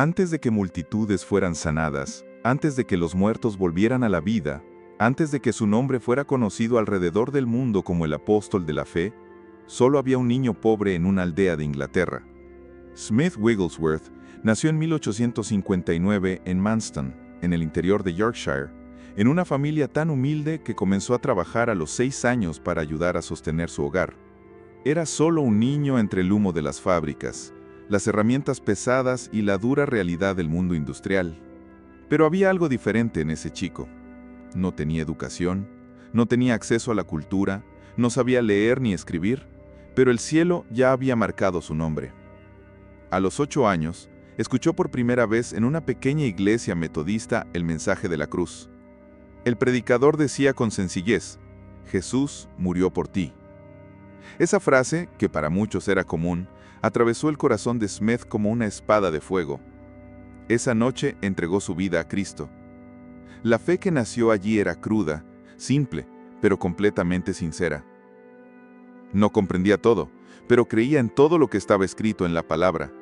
Antes de que multitudes fueran sanadas, antes de que los muertos volvieran a la vida, antes de que su nombre fuera conocido alrededor del mundo como el apóstol de la fe, solo había un niño pobre en una aldea de Inglaterra. Smith Wigglesworth nació en 1859 en Manston, en el interior de Yorkshire, en una familia tan humilde que comenzó a trabajar a los 6 años para ayudar a sostener su hogar. Era solo un niño entre el humo de las fábricas, las herramientas pesadas y la dura realidad del mundo industrial. Pero había algo diferente en ese chico. No tenía educación, no tenía acceso a la cultura, no sabía leer ni escribir, pero el cielo ya había marcado su nombre. A los 8 años, escuchó por primera vez en una pequeña iglesia metodista el mensaje de la cruz. El predicador decía con sencillez: Jesús murió por ti. Esa frase, que para muchos era común, atravesó el corazón de Smith como una espada de fuego. Esa noche entregó su vida a Cristo. La fe que nació allí era cruda, simple, pero completamente sincera. No comprendía todo, pero creía en todo lo que estaba escrito en la palabra.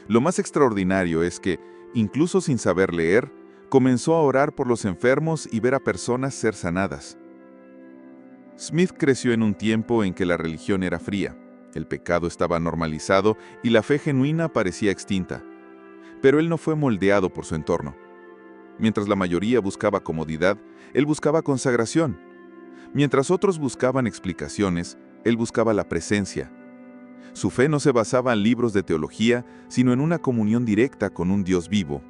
Lo más extraordinario es que, incluso sin saber leer, comenzó a orar por los enfermos y ver a personas ser sanadas. Smith creció en un tiempo en que la religión era fría, el pecado estaba normalizado y la fe genuina parecía extinta. Pero él no fue moldeado por su entorno. Mientras la mayoría buscaba comodidad, él buscaba consagración. Mientras otros buscaban explicaciones, él buscaba la presencia. Su fe no se basaba en libros de teología, sino en una comunión directa con un Dios vivo.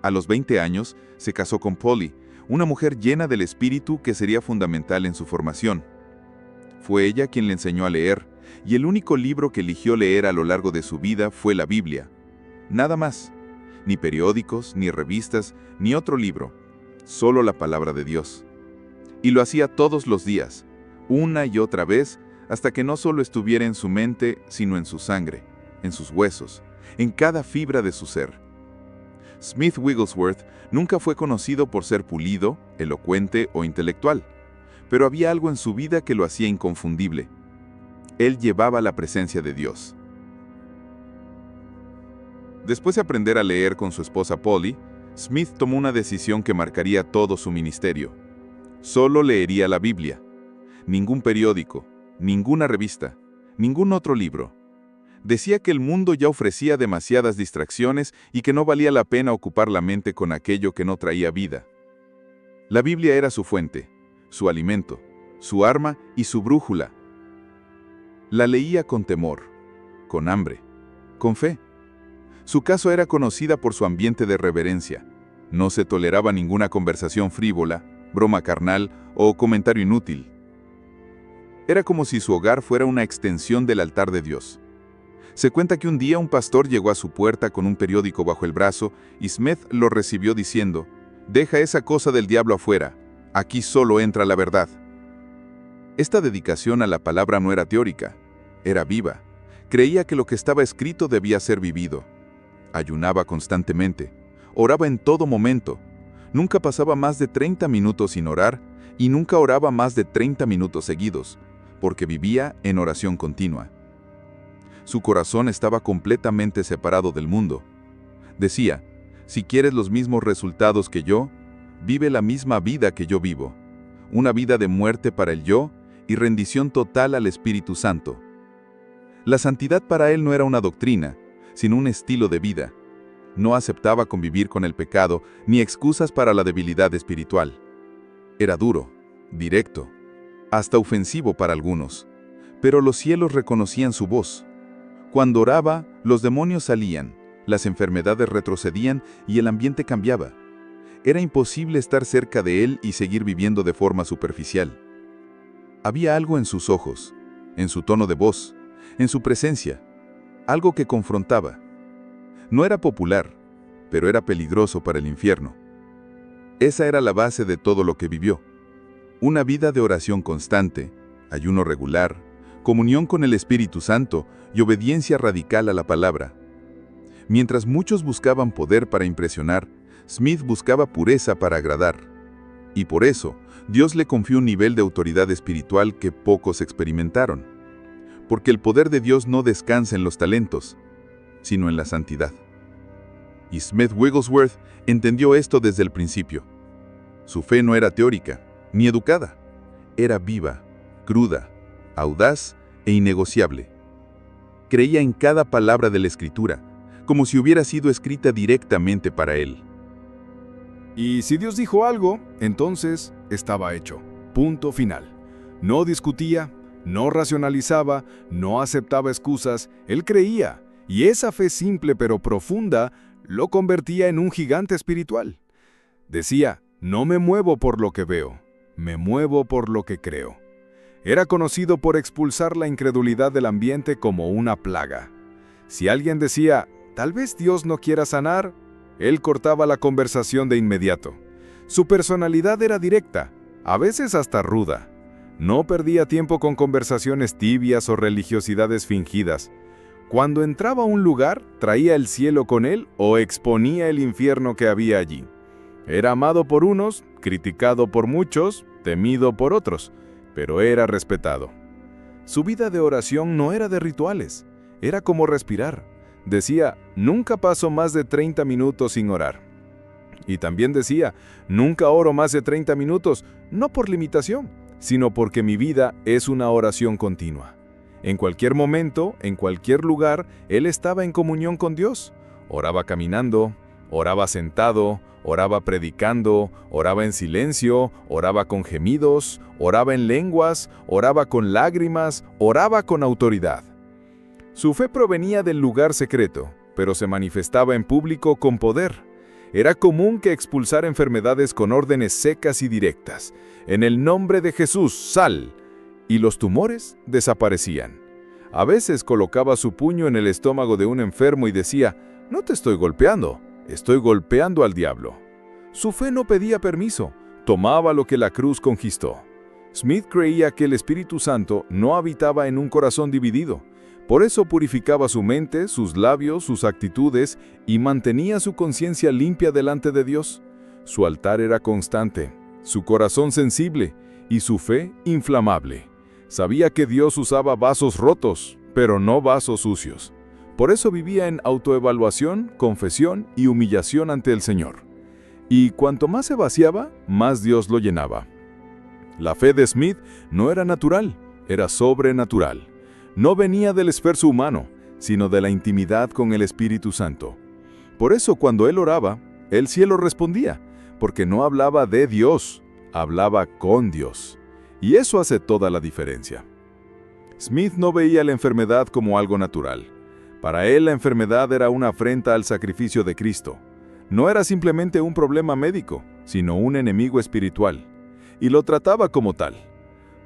A los 20 años, se casó con Polly, una mujer llena del espíritu que sería fundamental en su formación. Fue ella quien le enseñó a leer, y el único libro que eligió leer a lo largo de su vida fue la Biblia. Nada más. Ni periódicos, ni revistas, ni otro libro. Solo la palabra de Dios. Y lo hacía todos los días, una y otra vez, hasta que no solo estuviera en su mente, sino en su sangre, en sus huesos, en cada fibra de su ser. Smith Wigglesworth nunca fue conocido por ser pulido, elocuente o intelectual, pero había algo en su vida que lo hacía inconfundible. Él llevaba la presencia de Dios. Después de aprender a leer con su esposa Polly, Smith tomó una decisión que marcaría todo su ministerio. Solo leería la Biblia. Ningún periódico, ninguna revista, ningún otro libro. Decía que el mundo ya ofrecía demasiadas distracciones y que no valía la pena ocupar la mente con aquello que no traía vida. La Biblia era su fuente, su alimento, su arma y su brújula. La leía con temor, con hambre, con fe. Su casa era conocida por su ambiente de reverencia. No se toleraba ninguna conversación frívola, broma carnal o comentario inútil. Era como si su hogar fuera una extensión del altar de Dios. Se cuenta que un día un pastor llegó a su puerta con un periódico bajo el brazo y Smith lo recibió diciendo: «Deja esa cosa del diablo afuera, aquí solo entra la verdad». Esta dedicación a la palabra no era teórica, era viva. Creía que lo que estaba escrito debía ser vivido. Ayunaba constantemente, oraba en todo momento. Nunca pasaba más de 30 minutos sin orar y nunca oraba más de 30 minutos seguidos, porque vivía en oración continua. Su corazón estaba completamente separado del mundo. Decía: si quieres los mismos resultados que yo, vive la misma vida que yo vivo. Una vida de muerte para el yo y rendición total al Espíritu Santo. La santidad para él no era una doctrina, sino un estilo de vida. No aceptaba convivir con el pecado ni excusas para la debilidad espiritual. Era duro, directo, hasta ofensivo para algunos, pero los cielos reconocían su voz. Cuando oraba, los demonios salían, las enfermedades retrocedían y el ambiente cambiaba. Era imposible estar cerca de él y seguir viviendo de forma superficial. Había algo en sus ojos, en su tono de voz, en su presencia, algo que confrontaba. No era popular, pero era peligroso para el infierno. Esa era la base de todo lo que vivió. Una vida de oración constante, ayuno regular, comunión con el Espíritu Santo y obediencia radical a la palabra. Mientras muchos buscaban poder para impresionar, Smith buscaba pureza para agradar. Y por eso, Dios le confió un nivel de autoridad espiritual que pocos experimentaron. Porque el poder de Dios no descansa en los talentos, sino en la santidad. Y Smith Wigglesworth entendió esto desde el principio. Su fe no era teórica, ni educada. Era viva, cruda, audaz e innegociable. Creía en cada palabra de la Escritura, como si hubiera sido escrita directamente para él. Y si Dios dijo algo, entonces estaba hecho. Punto final. No discutía, no racionalizaba, no aceptaba excusas, él creía, y esa fe simple pero profunda lo convertía en un gigante espiritual. Decía, no me muevo por lo que veo, me muevo por lo que creo. Era conocido por expulsar la incredulidad del ambiente como una plaga. Si alguien decía, tal vez Dios no quiera sanar, él cortaba la conversación de inmediato. Su personalidad era directa, a veces hasta ruda. No perdía tiempo con conversaciones tibias o religiosidades fingidas. Cuando entraba a un lugar, traía el cielo con él o exponía el infierno que había allí. Era amado por unos, criticado por muchos, temido por otros, pero era respetado. Su vida de oración no era de rituales, era como respirar. Decía, nunca paso más de 30 minutos sin orar. Y también decía, nunca oro más de 30 minutos, no por limitación, sino porque mi vida es una oración continua. En cualquier momento, en cualquier lugar, él estaba en comunión con Dios. Oraba caminando, oraba sentado, oraba predicando, oraba en silencio, oraba con gemidos, oraba en lenguas, oraba con lágrimas, oraba con autoridad. Su fe provenía del lugar secreto, pero se manifestaba en público con poder. Era común que expulsara enfermedades con órdenes secas y directas. En el nombre de Jesús, sal. Y los tumores desaparecían. A veces colocaba su puño en el estómago de un enfermo y decía, no te estoy golpeando al diablo. Su fe no pedía permiso, tomaba lo que la cruz conquistó. Smith creía que el Espíritu Santo no habitaba en un corazón dividido. Por eso purificaba su mente, sus labios, sus actitudes y mantenía su conciencia limpia delante de Dios. Su altar era constante, su corazón sensible y su fe inflamable. Sabía que Dios usaba vasos rotos, pero no vasos sucios. Por eso vivía en autoevaluación, confesión y humillación ante el Señor. Y cuanto más se vaciaba, más Dios lo llenaba. La fe de Smith no era natural, era sobrenatural. No venía del esfuerzo humano, sino de la intimidad con el Espíritu Santo. Por eso cuando él oraba, el cielo respondía, porque no hablaba de Dios, hablaba con Dios. Y eso hace toda la diferencia. Smith no veía la enfermedad como algo natural. Para él la enfermedad era una afrenta al sacrificio de Cristo. No era simplemente un problema médico, sino un enemigo espiritual. Y lo trataba como tal.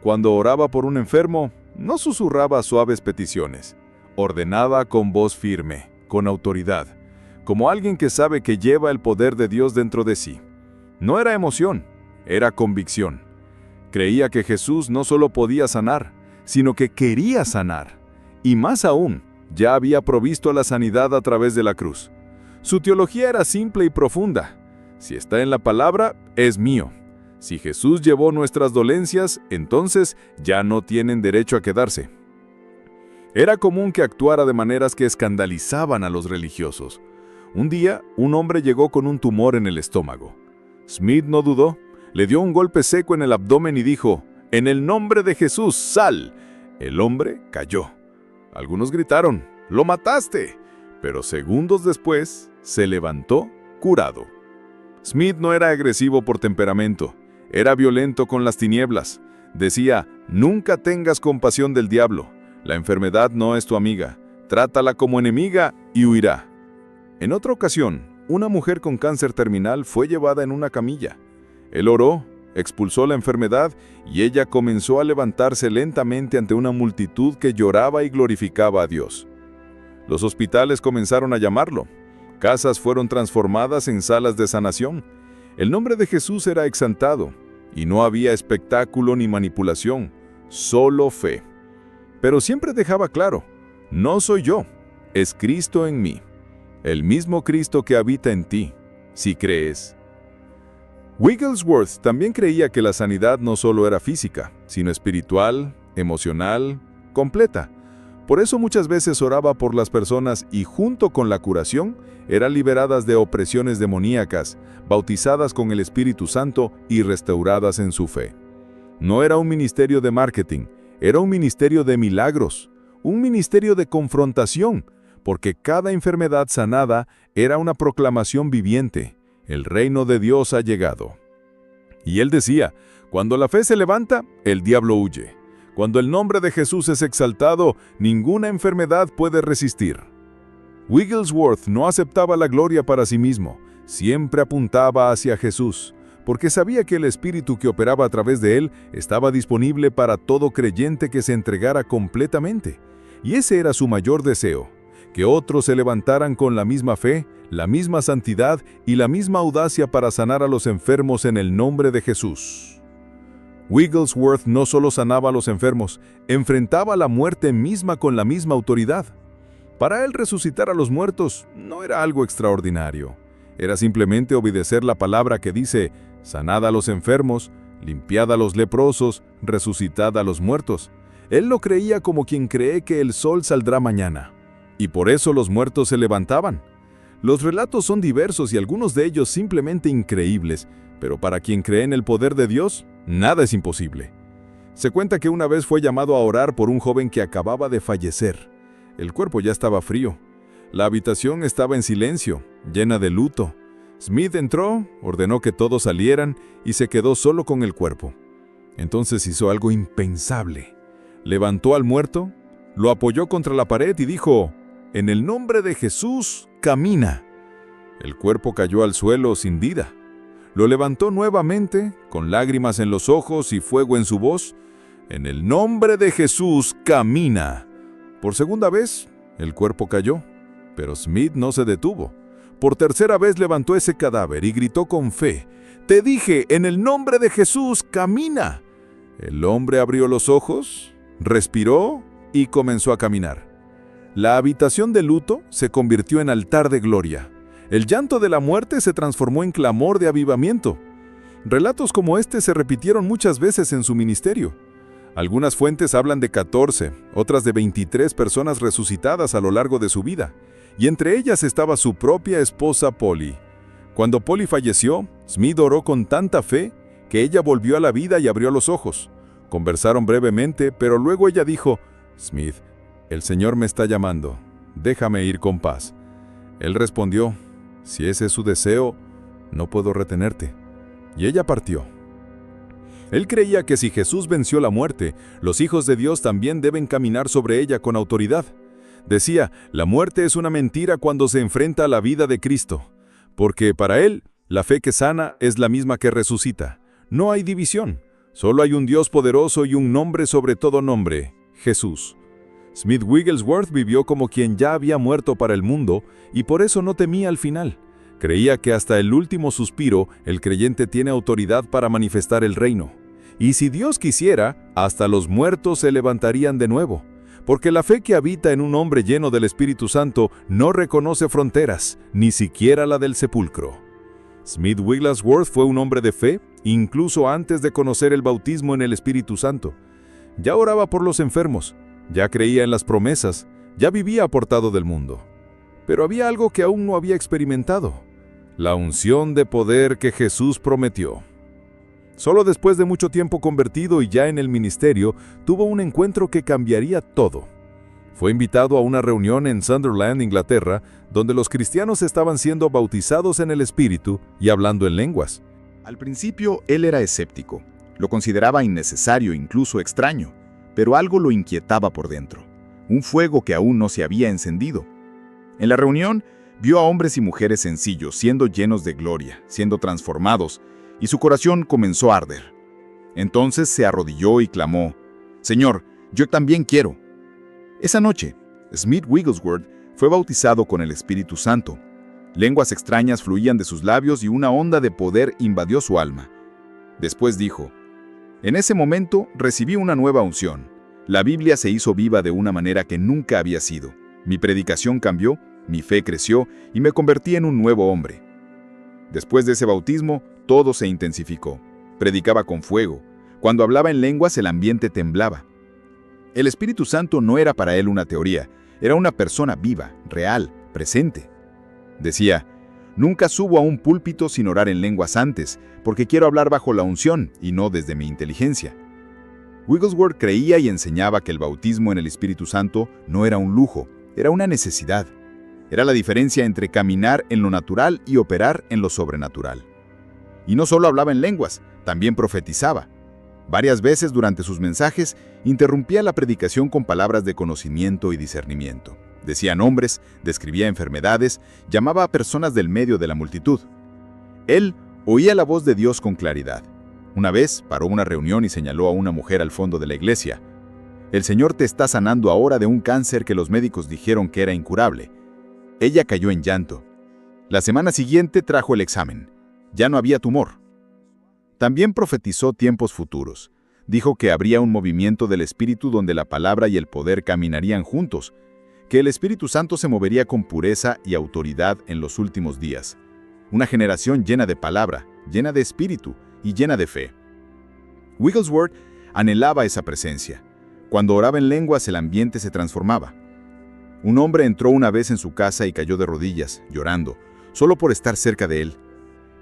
Cuando oraba por un enfermo, no susurraba suaves peticiones. Ordenaba con voz firme, con autoridad, como alguien que sabe que lleva el poder de Dios dentro de sí. No era emoción, era convicción. Creía que Jesús no solo podía sanar, sino que quería sanar. Y más aún, ya había provisto la sanidad a través de la cruz. Su teología era simple y profunda. Si está en la palabra, es mío. Si Jesús llevó nuestras dolencias, entonces ya no tienen derecho a quedarse. Era común que actuara de maneras que escandalizaban a los religiosos. Un día, un hombre llegó con un tumor en el estómago. Smith no dudó. Le dio un golpe seco en el abdomen y dijo, «En el nombre de Jesús, sal». El hombre cayó. Algunos gritaron, «¡Lo mataste!». Pero segundos después, se levantó curado. Smith no era agresivo por temperamento, era violento con las tinieblas. Decía, «Nunca tengas compasión del diablo. La enfermedad no es tu amiga. Trátala como enemiga y huirá». En otra ocasión, una mujer con cáncer terminal fue llevada en una camilla. Él oró, expulsó la enfermedad y ella comenzó a levantarse lentamente ante una multitud que lloraba y glorificaba a Dios. Los hospitales comenzaron a llamarlo. Casas fueron transformadas en salas de sanación. El nombre de Jesús era exaltado y no había espectáculo ni manipulación, solo fe. Pero siempre dejaba claro, no soy yo, es Cristo en mí, el mismo Cristo que habita en ti, si crees. Wigglesworth también creía que la sanidad no solo era física, sino espiritual, emocional, completa. Por eso muchas veces oraba por las personas y junto con la curación eran liberadas de opresiones demoníacas, bautizadas con el Espíritu Santo y restauradas en su fe. No era un ministerio de marketing, era un ministerio de milagros, un ministerio de confrontación, porque cada enfermedad sanada era una proclamación viviente. El reino de Dios ha llegado. Y él decía, cuando la fe se levanta, el diablo huye. Cuando el nombre de Jesús es exaltado, ninguna enfermedad puede resistir. Wigglesworth no aceptaba la gloria para sí mismo, siempre apuntaba hacia Jesús, porque sabía que el Espíritu que operaba a través de él estaba disponible para todo creyente que se entregara completamente. Y ese era su mayor deseo, que otros se levantaran con la misma fe, la misma santidad y la misma audacia para sanar a los enfermos en el nombre de Jesús. Wigglesworth no solo sanaba a los enfermos, enfrentaba la muerte misma con la misma autoridad. Para él resucitar a los muertos no era algo extraordinario. Era simplemente obedecer la palabra que dice, sanad a los enfermos, limpiad a los leprosos, resucitad a los muertos. Él lo creía como quien cree que el sol saldrá mañana. Y por eso los muertos se levantaban. Los relatos son diversos y algunos de ellos simplemente increíbles, pero para quien cree en el poder de Dios, nada es imposible. Se cuenta que una vez fue llamado a orar por un joven que acababa de fallecer. El cuerpo ya estaba frío. La habitación estaba en silencio, llena de luto. Smith entró, ordenó que todos salieran y se quedó solo con el cuerpo. Entonces hizo algo impensable. Levantó al muerto, lo apoyó contra la pared y dijo, «En el nombre de Jesús, camina». El cuerpo cayó al suelo sin vida. Lo levantó nuevamente, con lágrimas en los ojos y fuego en su voz. «En el nombre de Jesús, camina». Por segunda vez, el cuerpo cayó, pero Smith no se detuvo. Por tercera vez levantó ese cadáver y gritó con fe, «Te dije, en el nombre de Jesús, camina». El hombre abrió los ojos, respiró y comenzó a caminar. La habitación de luto se convirtió en altar de gloria. El llanto de la muerte se transformó en clamor de avivamiento. Relatos como este se repitieron muchas veces en su ministerio. Algunas fuentes hablan de 14, otras de 23 personas resucitadas a lo largo de su vida, y entre ellas estaba su propia esposa Polly. Cuando Polly falleció, Smith oró con tanta fe que ella volvió a la vida y abrió los ojos. Conversaron brevemente, pero luego ella dijo, «Smith, el Señor me está llamando, déjame ir con paz». Él respondió, «Si ese es su deseo, no puedo retenerte». Y ella partió. Él creía que si Jesús venció la muerte, los hijos de Dios también deben caminar sobre ella con autoridad. Decía, la muerte es una mentira cuando se enfrenta a la vida de Cristo, porque para él, la fe que sana es la misma que resucita. No hay división, solo hay un Dios poderoso y un nombre sobre todo nombre, Jesús. Smith Wigglesworth vivió como quien ya había muerto para el mundo y por eso no temía al final. Creía que hasta el último suspiro el creyente tiene autoridad para manifestar el reino. Y si Dios quisiera, hasta los muertos se levantarían de nuevo, porque la fe que habita en un hombre lleno del Espíritu Santo no reconoce fronteras, ni siquiera la del sepulcro. Smith Wigglesworth fue un hombre de fe, incluso antes de conocer el bautismo en el Espíritu Santo. Ya oraba por los enfermos, ya creía en las promesas, ya vivía apartado del mundo. Pero había algo que aún no había experimentado, la unción de poder que Jesús prometió. Solo después de mucho tiempo convertido y ya en el ministerio, tuvo un encuentro que cambiaría todo. Fue invitado a una reunión en Sunderland, Inglaterra, donde los cristianos estaban siendo bautizados en el Espíritu y hablando en lenguas. Al principio, él era escéptico. Lo consideraba innecesario, incluso extraño. Pero algo lo inquietaba por dentro. Un fuego que aún no se había encendido. En la reunión, vio a hombres y mujeres sencillos, siendo llenos de gloria, siendo transformados, y su corazón comenzó a arder. Entonces se arrodilló y clamó, «Señor, yo también quiero». Esa noche, Smith Wigglesworth fue bautizado con el Espíritu Santo. Lenguas extrañas fluían de sus labios y una onda de poder invadió su alma. Después dijo, «En ese momento recibí una nueva unción. La Biblia se hizo viva de una manera que nunca había sido. Mi predicación cambió, mi fe creció y me convertí en un nuevo hombre». Después de ese bautismo, todo se intensificó. Predicaba con fuego. Cuando hablaba en lenguas, el ambiente temblaba. El Espíritu Santo no era para él una teoría, era una persona viva, real, presente. Decía, nunca subo a un púlpito sin orar en lenguas antes, porque quiero hablar bajo la unción y no desde mi inteligencia. Wigglesworth creía y enseñaba que el bautismo en el Espíritu Santo no era un lujo, era una necesidad. Era la diferencia entre caminar en lo natural y operar en lo sobrenatural. Y no solo hablaba en lenguas, también profetizaba. Varias veces durante sus mensajes interrumpía la predicación con palabras de conocimiento y discernimiento. Decía nombres, describía enfermedades, llamaba a personas del medio de la multitud. Él oía la voz de Dios con claridad. Una vez paró una reunión y señaló a una mujer al fondo de la iglesia. El Señor te está sanando ahora de un cáncer que los médicos dijeron que era incurable. Ella cayó en llanto. La semana siguiente trajo el examen. Ya no había tumor. También profetizó tiempos futuros. Dijo que habría un movimiento del Espíritu donde la palabra y el poder caminarían juntos, que el Espíritu Santo se movería con pureza y autoridad en los últimos días. Una generación llena de palabra, llena de espíritu y llena de fe. Wigglesworth anhelaba esa presencia. Cuando oraba en lenguas, el ambiente se transformaba. Un hombre entró una vez en su casa y cayó de rodillas, llorando, solo por estar cerca de él.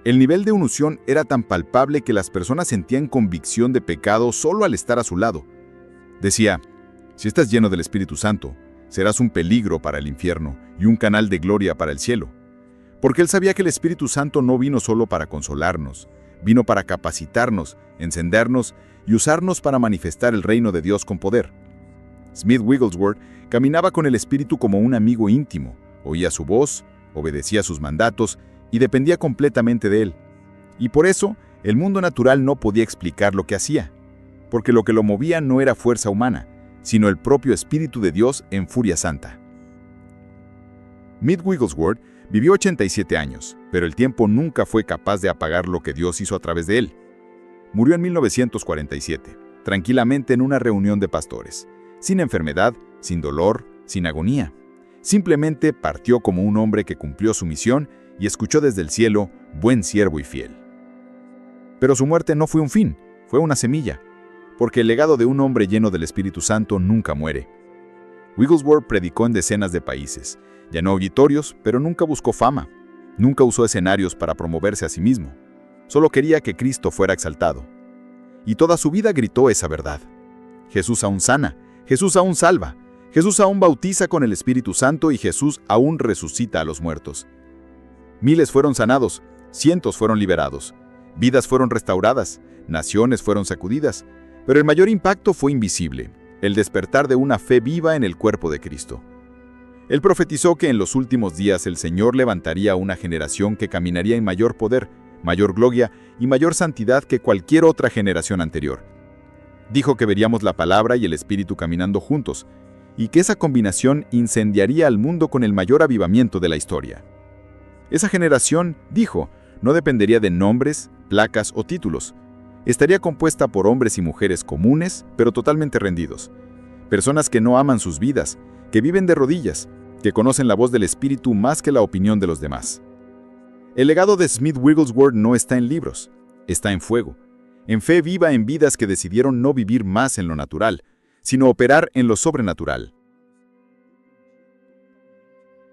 El nivel de unción era tan palpable que las personas sentían convicción de pecado solo al estar a su lado. Decía, si estás lleno del Espíritu Santo, serás un peligro para el infierno y un canal de gloria para el cielo. Porque él sabía que el Espíritu Santo no vino solo para consolarnos, vino para capacitarnos, encendernos y usarnos para manifestar el reino de Dios con poder. Smith Wigglesworth caminaba con el Espíritu como un amigo íntimo, oía su voz, obedecía sus mandatos y dependía completamente de él. Y por eso, el mundo natural no podía explicar lo que hacía, porque lo que lo movía no era fuerza humana, sino el propio Espíritu de Dios en furia santa. Smith Wigglesworth vivió 87 años, pero el tiempo nunca fue capaz de apagar lo que Dios hizo a través de él. Murió en 1947, tranquilamente en una reunión de pastores, sin enfermedad, sin dolor, sin agonía. Simplemente partió como un hombre que cumplió su misión y escuchó desde el cielo, buen siervo y fiel. Pero su muerte no fue un fin, fue una semilla, porque el legado de un hombre lleno del Espíritu Santo nunca muere. Wigglesworth predicó en decenas de países, llenó auditorios, pero nunca buscó fama, nunca usó escenarios para promoverse a sí mismo, solo quería que Cristo fuera exaltado. Y toda su vida gritó esa verdad. Jesús aún sana, Jesús aún salva, Jesús aún bautiza con el Espíritu Santo y Jesús aún resucita a los muertos. Miles fueron sanados, cientos fueron liberados, vidas fueron restauradas, naciones fueron sacudidas, pero el mayor impacto fue invisible, el despertar de una fe viva en el cuerpo de Cristo. Él profetizó que en los últimos días el Señor levantaría una generación que caminaría en mayor poder, mayor gloria y mayor santidad que cualquier otra generación anterior. Dijo que veríamos la palabra y el Espíritu caminando juntos, y que esa combinación incendiaría al mundo con el mayor avivamiento de la historia. Esa generación, dijo, no dependería de nombres, placas o títulos. Estaría compuesta por hombres y mujeres comunes, pero totalmente rendidos. Personas que no aman sus vidas, que viven de rodillas, que conocen la voz del Espíritu más que la opinión de los demás. El legado de Smith Wigglesworth no está en libros, está en fuego, en fe viva en vidas que decidieron no vivir más en lo natural, sino operar en lo sobrenatural.